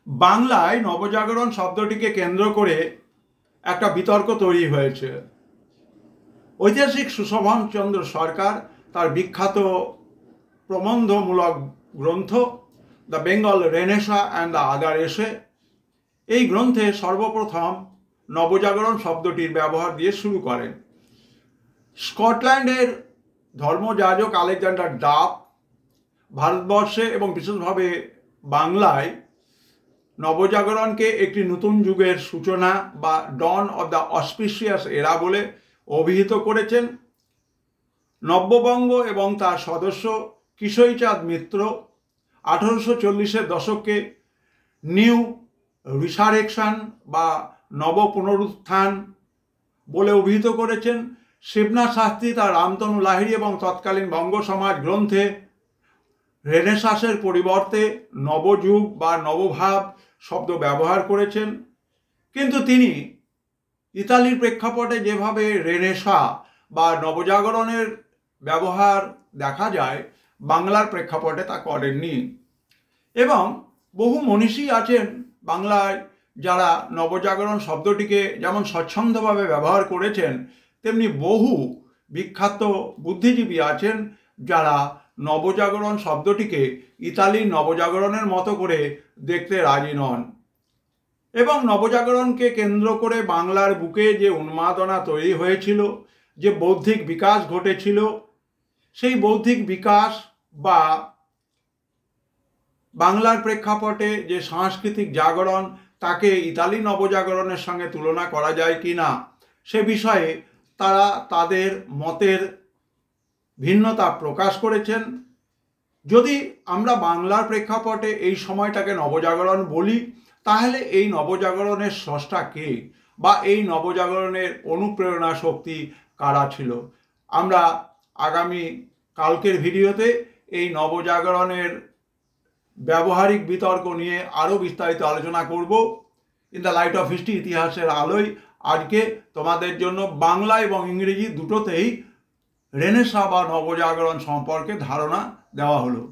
বাংলায় নবজাগরণ শব্দটিকে কেন্দ্র করে একটা বিতর্ক তৈরি হয়েছে। ঐতিহাসিক সুশোভনচন্দ্র সরকার তার বিখ্যাত প্রবন্ধমূলক গ্রন্থ the Bengal Renaissance and the other এসে, এই গ্রন্থে সর্বপ্রথম নবজাগরণ শব্দটির ব্যবহার দিয়ে শুরু করেন। স্কটল্যান্ডের ধর্মযাজক আলেকজান্ডার ডাফ ভারতবর্ষে এবং বিশেষভাবে বাংলায় নবজাগরণকে একটি নতুন যুগের সূচনা বা ডন অব দ্য অসপিশিয়াস এরা বলে অভিহিত করেছেন। নব্যবঙ্গ এবং তার সদস্য কিশোরীচাঁদ মিত্র 1840-এর দশকে নিউ রিসারেকশন বা নব পুনরুত্থান বলে অভিহিত করেছেন। শিবনাথ শাস্ত্রী তার রামতনু লাহিড়ী এবং তৎকালীন বঙ্গ সমাজ গ্রন্থে রেনেসাঁসের পরিবর্তে নবযুগ বা নবভাব শব্দ ব্যবহার করেছেন। কিন্তু তিনি ইতালির প্রেক্ষাপটে যেভাবে রেনেসা বা নবজাগরণের ব্যবহার দেখা যায়, বাংলার প্রেক্ষাপটে তা করেননি। এবং বহু মনীষী আছেন বাংলায় যারা নবজাগরণ শব্দটিকে যেমন স্বচ্ছন্দভাবে ব্যবহার করেছেন, তেমনি বহু বিখ্যাত বুদ্ধিজীবী আছেন যারা নবজাগরণ শব্দটিকে ইতালির নবজাগরণের মতো করে দেখতে রাজি নন। এবং নবজাগরণকে কেন্দ্র করে বাংলার বুকে যে উন্মাদনা তৈরি হয়েছিল, যে বৌদ্ধিক বিকাশ ঘটেছিল, সেই বৌদ্ধিক বিকাশ বা বাংলার প্রেক্ষাপটে যে সাংস্কৃতিক জাগরণ, তাকে ইতালি নবজাগরণের সঙ্গে তুলনা করা যায় কি না সে বিষয়ে তারা তাদের মতের ভিন্নতা প্রকাশ করেছেন। যদি আমরা বাংলার প্রেক্ষাপটে এই সময়টাকে নবজাগরণ বলি, তাহলে এই নবজাগরণের স্রষ্টা কে বা এই নবজাগরণের অনুপ্রেরণা শক্তি কারা ছিল? আমরা আগামী কালকের ভিডিওতে এই নবজাগরণের ব্যবহারিক বিতর্ক নিয়ে আরও বিস্তারিত আলোচনা করব। In the light off history, ইতিহাসের আলোয় আজকে তোমাদের জন্য বাংলা এবং ইংরেজি দুটোতেই রেনেসাঁ বা নবজাগরণ সম্পর্কে ধারণা দেওয়া হলো।